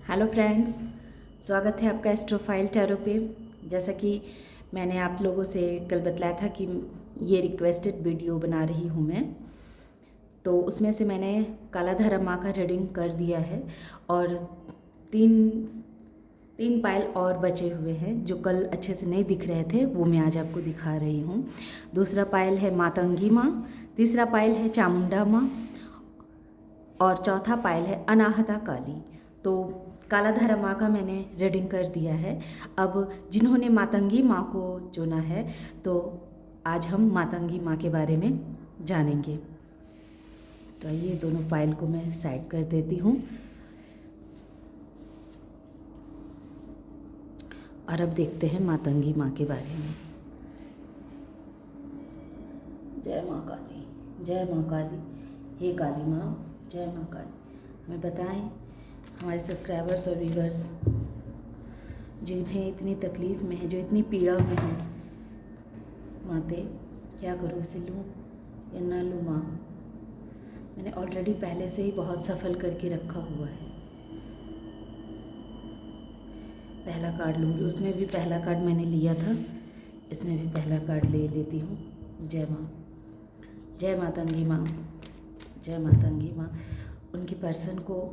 Hello friends, स्वागत है आपका एस्ट्रोफाइल टैरो पे। जैसा कि मैंने आप लोगों से कल बतलाया था कि ये रिक्वेस्टेड वीडियो बना रही हूँ मैं, तो उसमें से मैंने कालाधरा माँ का रीडिंग कर दिया है और तीन तीन पायल और बचे हुए हैं जो कल अच्छे से नहीं दिख रहे थे, वो मैं आज आपको दिखा रही हूँ। दूसरा पायल है मातंगी माँ, तीसरा पायल है चामुंडा माँ और चौथा पायल है अनाहता काली। तो कालाधरा माँ का मैंने रीडिंग कर दिया है। अब जिन्होंने मातंगी माँ को चुना है, तो आज हम मातंगी माँ के बारे में जानेंगे। तो ये दोनों पायल को मैं साइड कर देती हूँ और अब देखते हैं मातंगी माँ के बारे में। जय माँ काली, जय माँ काली, हे काली माँ, जय माँ काली। हमें बताएं हमारे सब्सक्राइबर्स और व्यूवर्स जिन्हें इतनी तकलीफ़ में है, जो इतनी पीड़ा में है, माते क्या करूँ, इसे लूँ या ना लूँ माँ। मैंने ऑलरेडी पहले से ही बहुत सफल करके रखा हुआ है। पहला कार्ड लूँगी, उसमें भी पहला कार्ड मैंने लिया था, इसमें भी पहला कार्ड ले लेती हूँ। जय माँ, जय मातंगी माँ, जय मातंगी माँ। उनकी पर्सन को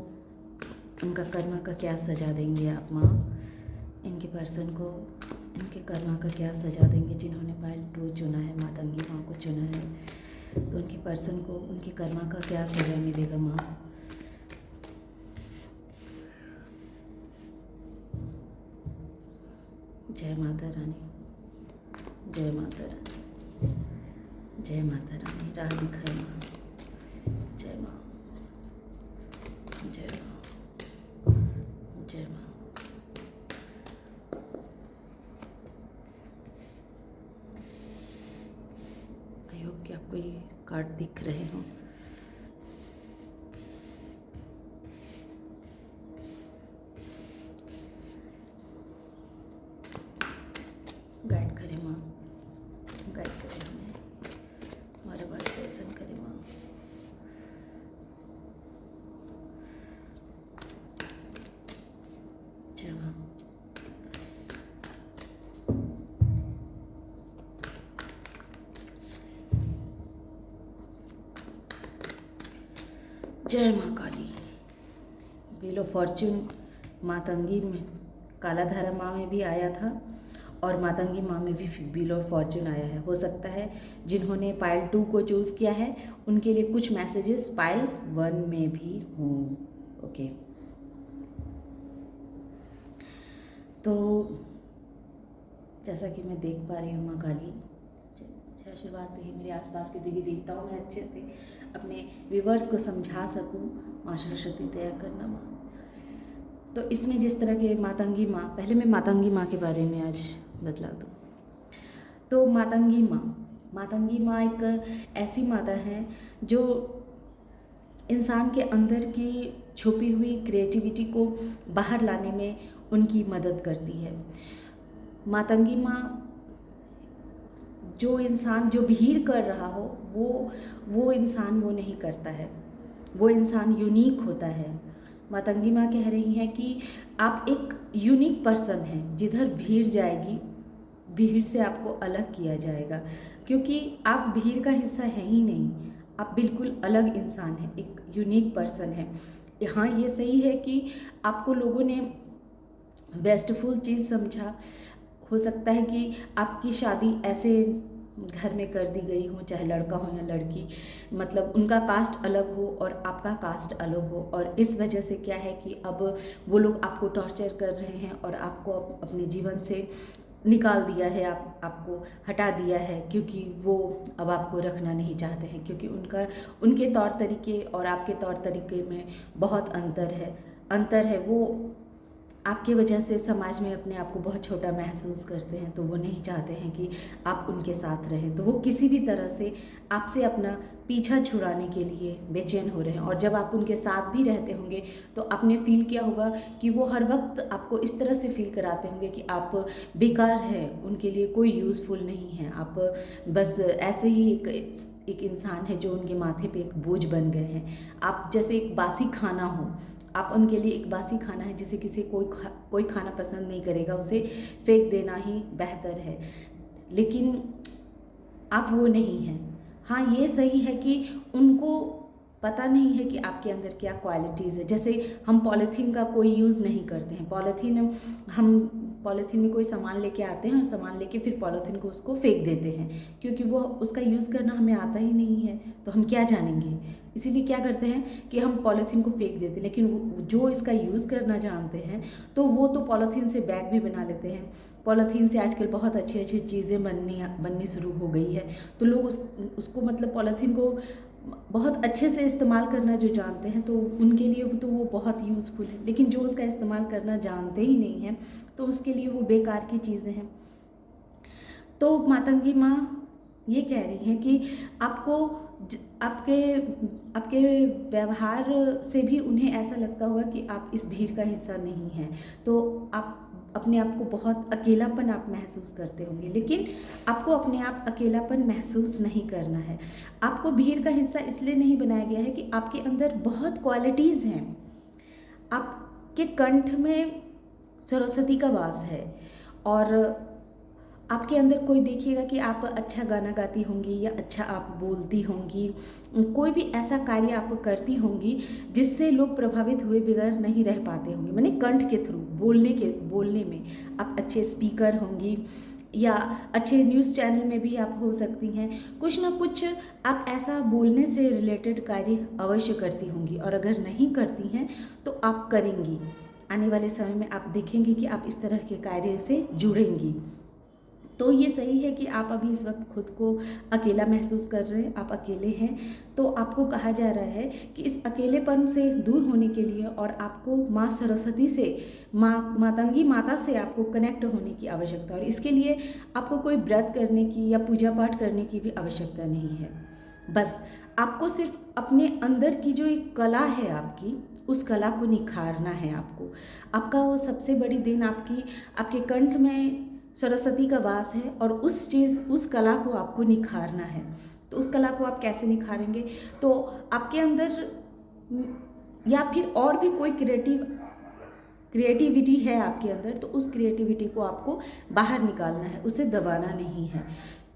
उनका कर्मा का क्या सजा देंगे आप माँ? इनके पर्सन को इनके कर्मा का क्या सजा देंगे? जिन्होंने पायल 2 चुना है, मातंगी माँ को चुना है, तो उनके पर्सन को उनके कर्मा का क्या सजा मिलेगा माँ? जय माता रानी, जय माता रानी, जय माता रानी। राह दिखाए माँ। जय माँ, जय माँ, जय माँ। आई होप कि आपको ये कार्ड दिख रहे हों। गाइड करें माँ, गाइड करें हमें, हमारा मार्गदर्शन करें माँ। जय माँ, जय माँ काली। व्हील ऑफ फॉर्च्यून मातंगी में कालाधरा माँ में भी आया था और मातंगी माँ में भी व्हील ऑफ फॉर्च्यून आया है। हो सकता है जिन्होंने पायल 2 को चूज़ किया है उनके लिए कुछ मैसेजेस पायल 1 में भी हों। ओके, तो जैसा कि मैं देख पा रही हूँ माँ काली, आशीर्वाद दे मेरे आसपास के देवी देवताओं में अच्छे से अपने व्यूवर्स को समझा सकूं। माँ सरस्वती दया करना माँ। तो इसमें जिस तरह के मातंगी माँ, पहले मैं मातंगी माँ के बारे में आज बतला दूँ। तो मातंगी माँ एक ऐसी माता हैं जो इंसान के अंदर की छुपी हुई क्रिएटिविटी को बाहर लाने में उनकी मदद करती है। मातंगी माँ, जो इंसान जो भीड़ कर रहा हो वो इंसान वो नहीं करता है, वो इंसान यूनिक होता है। मातंगी माँ कह रही हैं कि आप एक यूनिक पर्सन हैं। जिधर भीड़ जाएगी, भीड़ से आपको अलग किया जाएगा, क्योंकि आप भीड़ का हिस्सा हैं ही नहीं। आप बिल्कुल अलग इंसान हैं, एक यूनिक पर्सन है। हाँ, ये सही है कि आपको लोगों ने बेस्टफुल चीज़ समझा। हो सकता है कि आपकी शादी ऐसे घर में कर दी गई हो, चाहे लड़का हो या लड़की, मतलब उनका कास्ट अलग हो और आपका कास्ट अलग हो, और इस वजह से क्या है कि अब वो लोग आपको टॉर्चर कर रहे हैं और आपको अपने जीवन से निकाल दिया है, आपको हटा दिया है, क्योंकि वो अब आपको रखना नहीं चाहते हैं, क्योंकि उनके तौर तरीके और आपके तौर तरीके में बहुत अंतर है। वो आपकी वजह से समाज में अपने आप को बहुत छोटा महसूस करते हैं, तो वो नहीं चाहते हैं कि आप उनके साथ रहें। तो वो किसी भी तरह से आपसे अपना पीछा छुड़ाने के लिए बेचैन हो रहे हैं। और जब आप उनके साथ भी रहते होंगे तो आपने फील किया होगा कि वो हर वक्त आपको इस तरह से फील कराते होंगे कि आप बेकार हैं, उनके लिए कोई यूज़फुल नहीं है। आप बस ऐसे ही एक इंसान है जो उनके माथे पे एक बोझ बन गए हैं। आप जैसे एक बासी खाना हो, आप उनके लिए एक बासी खाना है जिसे किसी कोई खाना पसंद नहीं करेगा, उसे फेंक देना ही बेहतर है। लेकिन आप वो नहीं हैं। हाँ, ये सही है कि उनको पता नहीं है कि आपके अंदर क्या क्वालिटीज़ है। जैसे हम पॉलीथीन का कोई यूज़ नहीं करते हैं। हम पॉलीथीन में कोई सामान लेके आते हैं और सामान लेके फिर पॉलीथीन को उसको फेंक देते हैं, क्योंकि वो उसका यूज़ करना हमें आता ही नहीं है, तो हम क्या जानेंगे। इसीलिए क्या करते हैं कि हम पॉलीथीन को फेंक देते हैं। लेकिन जो इसका यूज़ करना जानते हैं तो वो तो पॉलीथीन से बैग भी बना लेते हैं। पॉलीथीन से आजकल बहुत अच्छी अच्छी चीज़ें बननी शुरू हो गई है। तो लोग उसको मतलब पॉलीथीन को बहुत अच्छे से इस्तेमाल करना जो जानते हैं, तो उनके लिए वो बहुत यूज़फुल है। लेकिन जो उसका इस्तेमाल करना जानते ही नहीं हैं, तो उसके लिए वो बेकार की चीज़ें हैं। तो मातंगी माँ ये कह रही हैं कि आपको आपके व्यवहार से भी उन्हें ऐसा लगता होगा कि आप इस भीड़ का हिस्सा नहीं हैं, तो आप अपने आप को बहुत अकेलापन आप महसूस करते होंगे। लेकिन आपको अपने आप अकेलापन महसूस नहीं करना है। आपको भीड़ का हिस्सा इसलिए नहीं बनाया गया है कि आपके अंदर बहुत क्वालिटीज़ हैं। आपके कंठ में सरस्वती का वास है, और आपके अंदर कोई देखिएगा कि आप अच्छा गाना गाती होंगी या अच्छा आप बोलती होंगी, कोई भी ऐसा कार्य आप करती होंगी जिससे लोग प्रभावित हुए बगैर नहीं रह पाते होंगे। माने कंठ के थ्रू बोलने में आप अच्छे स्पीकर होंगी, या अच्छे न्यूज़ चैनल में भी आप हो सकती हैं। कुछ ना कुछ आप ऐसा बोलने से रिलेटेड कार्य अवश्य करती होंगी, और अगर नहीं करती हैं तो आप करेंगी। आने वाले समय में आप देखेंगे कि आप इस तरह के कार्य से जुड़ेंगी। तो ये सही है कि आप अभी इस वक्त खुद को अकेला महसूस कर रहे हैं, आप अकेले हैं। तो आपको कहा जा रहा है कि इस अकेलेपन से दूर होने के लिए और आपको माँ सरस्वती से, मातंगी माता से आपको कनेक्ट होने की आवश्यकता है। और इसके लिए आपको कोई व्रत करने की या पूजा पाठ करने की भी आवश्यकता नहीं है। बस आपको सिर्फ अपने अंदर की जो एक कला है आपकी, उस कला को निखारना है आपको। आपका वो सबसे बड़ी देन आपके कंठ में सरस्वती का वास है, और उस कला को आपको निखारना है। तो उस कला को आप कैसे निखारेंगे? तो आपके अंदर या फिर और भी कोई क्रिएटिविटी है आपके अंदर, तो उस क्रिएटिविटी को आपको बाहर निकालना है, उसे दबाना नहीं है।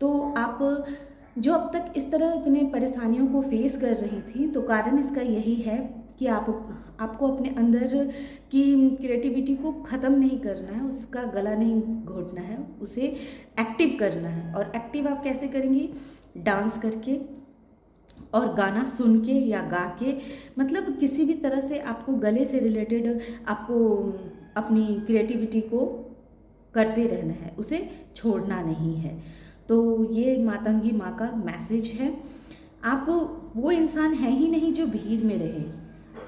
तो आप जो अब तक इस तरह इतने परेशानियों को फेस कर रही थी, तो कारण इसका यही है कि आपको अपने अंदर की क्रिएटिविटी को ख़त्म नहीं करना है, उसका गला नहीं घोटना है, उसे एक्टिव करना है। और एक्टिव आप कैसे करेंगी? डांस करके और गाना सुन के या गा के, मतलब किसी भी तरह से आपको गले से रिलेटेड आपको अपनी क्रिएटिविटी को करते रहना है, उसे छोड़ना नहीं है। तो ये मातंगी माँ का मैसेज है। आप वो इंसान है ही नहीं जो भीड़ में रहे,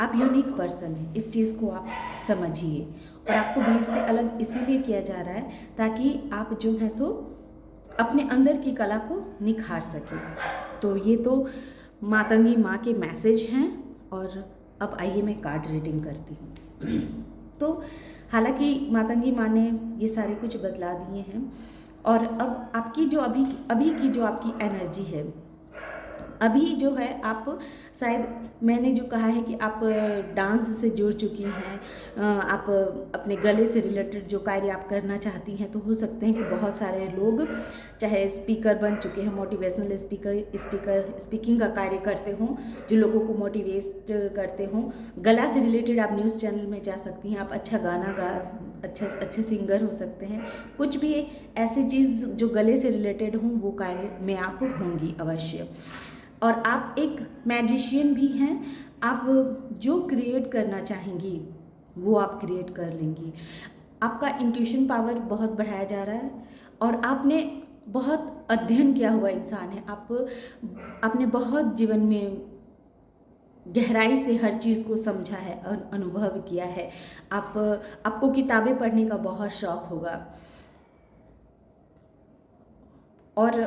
आप यूनिक पर्सन हैं, इस चीज़ को आप समझिए। और आपको भीड़ से अलग इसीलिए किया जा रहा है ताकि आप जो है सो अपने अंदर की कला को निखार सकें। तो ये तो मातंगी माँ के मैसेज हैं। और अब आइए मैं कार्ड रीडिंग करती हूँ। तो हालांकि मातंगी माँ ने ये सारे कुछ बतला दिए हैं, और अब आपकी जो अभी की जो आपकी एनर्जी है, अभी जो है आप शायद, मैंने जो कहा है कि आप डांस से जुड़ चुकी हैं, आप अपने गले से रिलेटेड जो कार्य आप करना चाहती हैं, तो हो सकते हैं कि बहुत सारे लोग चाहे स्पीकर बन चुके हैं, मोटिवेशनल स्पीकिंग का कार्य करते हों, जो लोगों को मोटिवेट करते हों। गला से रिलेटेड आप न्यूज़ चैनल में जा सकती हैं, आप अच्छा गाना अच्छे सिंगर हो सकते हैं। कुछ भी ऐसी चीज़ जो गले से रिलेटेड हों, वो कार्य में आप होंगी अवश्य। और आप एक मैजिशियन भी हैं, आप जो क्रिएट करना चाहेंगी वो आप क्रिएट कर लेंगी। आपका इंट्यूशन पावर बहुत बढ़ाया जा रहा है, और आपने बहुत अध्ययन किया हुआ इंसान है। आपने बहुत जीवन में गहराई से हर चीज़ को समझा है, अनुभव किया है। आपको किताबें पढ़ने का बहुत शौक होगा, और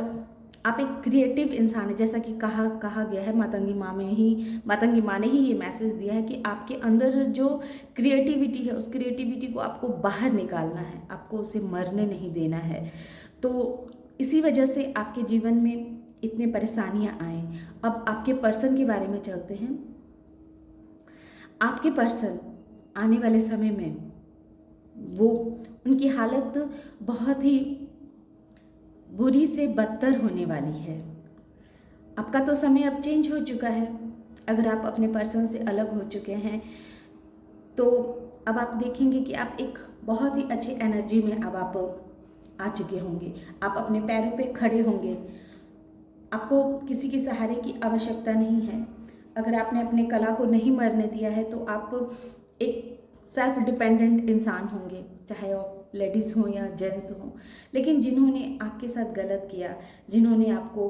आप एक क्रिएटिव इंसान है। जैसा कि कहा गया है, मातंगी माँ ने ही ये मैसेज दिया है कि आपके अंदर जो क्रिएटिविटी है, उस क्रिएटिविटी को आपको बाहर निकालना है, आपको उसे मरने नहीं देना है। तो इसी वजह से आपके जीवन में इतने परेशानियाँ आए। अब आपके पर्सन के बारे में चलते हैं। आपके पर्सन आने वाले समय में वो उनकी हालत बहुत ही बुरी से बदतर होने वाली है। आपका तो समय अब चेंज हो चुका है। अगर आप अपने पर्सन से अलग हो चुके हैं तो अब आप देखेंगे कि आप एक बहुत ही अच्छी एनर्जी में अब आप आ चुके होंगे। आप अपने पैरों पे खड़े होंगे। आपको किसी के सहारे की आवश्यकता नहीं है। अगर आपने अपने कला को नहीं मरने दिया है तो आप एक सेल्फ डिपेंडेंट इंसान होंगे, चाहे वो लेडीज़ हों या जेंट्स हों। लेकिन जिन्होंने आपके साथ गलत किया, जिन्होंने आपको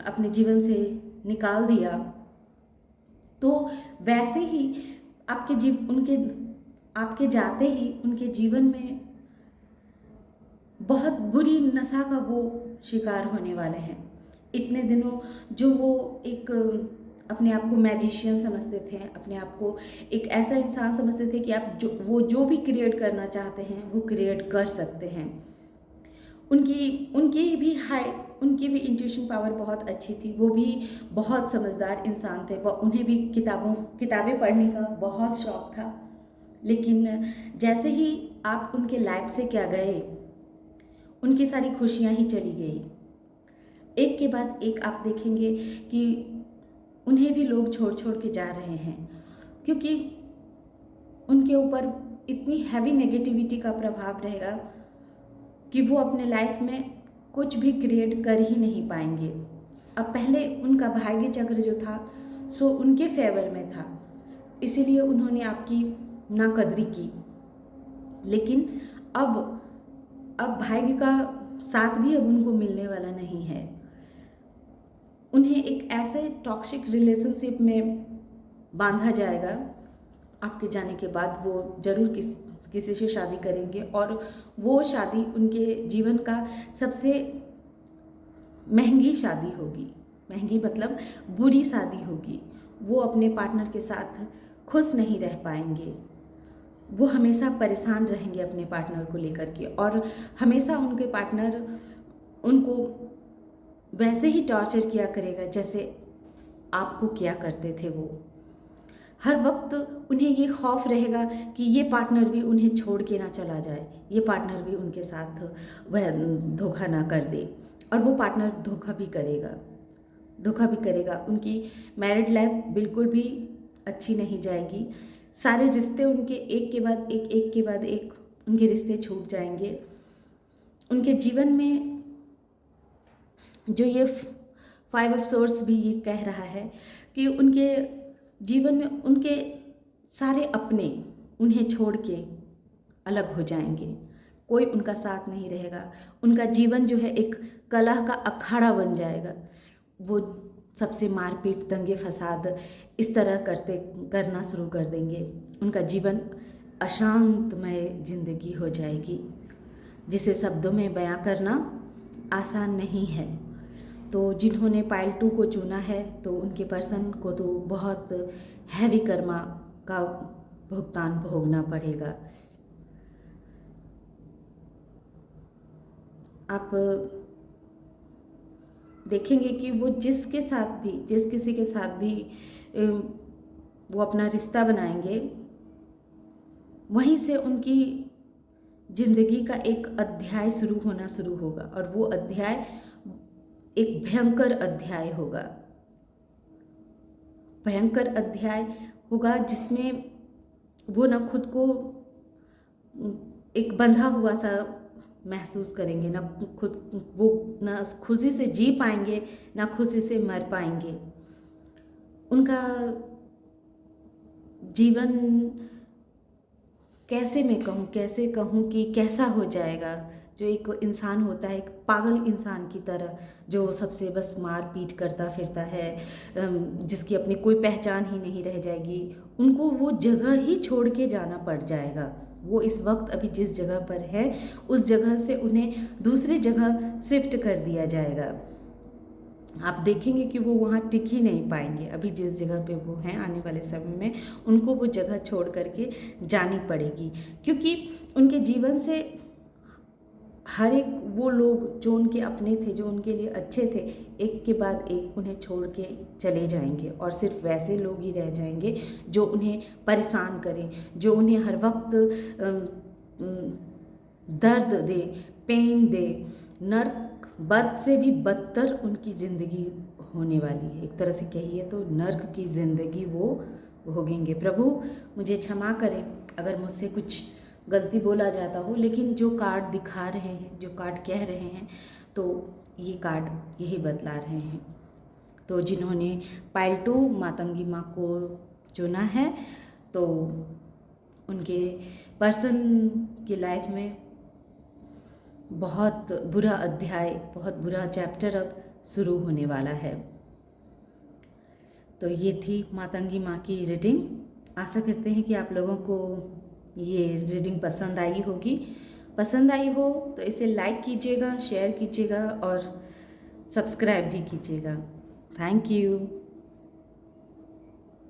अपने जीवन से निकाल दिया, तो वैसे ही आपके जाते ही उनके जीवन में बहुत बुरी नशा का वो शिकार होने वाले हैं। इतने दिनों जो वो एक अपने आप को मैजिशियन समझते थे, अपने आप को एक ऐसा इंसान समझते थे कि आप जो भी क्रिएट करना चाहते हैं वो क्रिएट कर सकते हैं। उनकी भी इंट्यूशन पावर बहुत अच्छी थी। वो भी बहुत समझदार इंसान थे। उन्हें भी किताबें पढ़ने का बहुत शौक था। लेकिन जैसे ही आप उनके लाइफ से क्या गए, उनकी सारी खुशियाँ ही चली गई। एक के बाद एक आप देखेंगे कि उन्हें भी लोग छोड़ छोड़ के जा रहे हैं, क्योंकि उनके ऊपर इतनी हैवी नेगेटिविटी का प्रभाव रहेगा कि वो अपने लाइफ में कुछ भी क्रिएट कर ही नहीं पाएंगे। अब पहले उनका भाग्य चक्र जो था सो उनके फेवर में था, इसीलिए उन्होंने आपकी नाकदरी की। लेकिन अब भाग्य का साथ भी अब उनको मिलने वाला नहीं है। उन्हें एक ऐसे टॉक्सिक रिलेशनशिप में बांधा जाएगा। आपके जाने के बाद वो ज़रूर किसी से शादी करेंगे, और वो शादी उनके जीवन का सबसे महंगी शादी होगी। महंगी मतलब बुरी शादी होगी। वो अपने पार्टनर के साथ खुश नहीं रह पाएंगे। वो हमेशा परेशान रहेंगे अपने पार्टनर को लेकर के, और हमेशा उनके पार्टनर उनको वैसे ही टॉर्चर किया करेगा जैसे आपको किया करते थे। वो हर वक्त उन्हें ये खौफ रहेगा कि ये पार्टनर भी उन्हें छोड़ के ना चला जाए, ये पार्टनर भी उनके साथ वह धोखा ना कर दे। और वो पार्टनर धोखा भी करेगा। उनकी मैरिड लाइफ बिल्कुल भी अच्छी नहीं जाएगी। सारे रिश्ते उनके एक के बाद एक उनके रिश्ते छूट जाएंगे। उनके जीवन में जो ये 5 ऑफ सोर्स भी ये कह रहा है कि उनके जीवन में उनके सारे अपने उन्हें छोड़ के अलग हो जाएंगे। कोई उनका साथ नहीं रहेगा। उनका जीवन जो है एक कलह का अखाड़ा बन जाएगा। वो सबसे मारपीट, दंगे फसाद इस तरह करना शुरू कर देंगे। उनका जीवन अशांतमय जिंदगी हो जाएगी, जिसे शब्दों में बयां करना आसान नहीं है। तो जिन्होंने पाइल 2 को चुना है तो उनके पर्सन को तो बहुत हैवी कर्मा का भुगतान भोगना पड़ेगा। आप देखेंगे कि वो जिस किसी के साथ भी वो अपना रिश्ता बनाएंगे, वहीं से उनकी जिंदगी का एक अध्याय शुरू होगा, और वो अध्याय एक भयंकर अध्याय होगा जिसमें वो ना खुद को एक बंधा हुआ सा महसूस करेंगे, वो ना खुशी से जी पाएंगे, ना खुशी से मर पाएंगे। उनका जीवन कैसे कहूँ कि कैसा हो जाएगा। जो एक इंसान होता है, एक पागल इंसान की तरह, जो सबसे बस मार पीट करता फिरता है, जिसकी अपनी कोई पहचान ही नहीं रह जाएगी, उनको वो जगह ही छोड़ के जाना पड़ जाएगा। वो इस वक्त अभी जिस जगह पर है उस जगह से उन्हें दूसरी जगह शिफ्ट कर दिया जाएगा। आप देखेंगे कि वो वहाँ टिक ही नहीं पाएंगे। अभी जिस जगह पे वो हैं, आने वाले समय में उनको वो जगह छोड़ करके जानी पड़ेगी, क्योंकि उनके जीवन से हर एक वो लोग जो उनके अपने थे, जो उनके लिए अच्छे थे, एक के बाद एक उन्हें छोड़ के चले जाएंगे और सिर्फ वैसे लोग ही रह जाएंगे जो उन्हें परेशान करें, जो उन्हें हर वक्त दर्द दे, पेन दे। नर्क बद से भी बदतर उनकी ज़िंदगी होने वाली है। एक तरह से कहिए तो नर्क की ज़िंदगी वो भोगेंगे। प्रभु मुझे क्षमा करें अगर मुझसे कुछ गलती बोला जाता हो, लेकिन जो कार्ड दिखा रहे हैं, जो कार्ड कह रहे हैं, तो ये कार्ड यही बतला रहे हैं। तो जिन्होंने पाइल 2 मातंगी माँ को चुना है, तो उनके पर्सन की लाइफ में बहुत बुरा अध्याय, बहुत बुरा चैप्टर अब शुरू होने वाला है। तो ये थी मातंगी माँ की रीडिंग। आशा करते हैं कि आप लोगों को ये रीडिंग पसंद आई होगी। पसंद आई हो तो इसे लाइक कीजिएगा, शेयर कीजिएगा और सब्सक्राइब भी कीजिएगा। Thank you.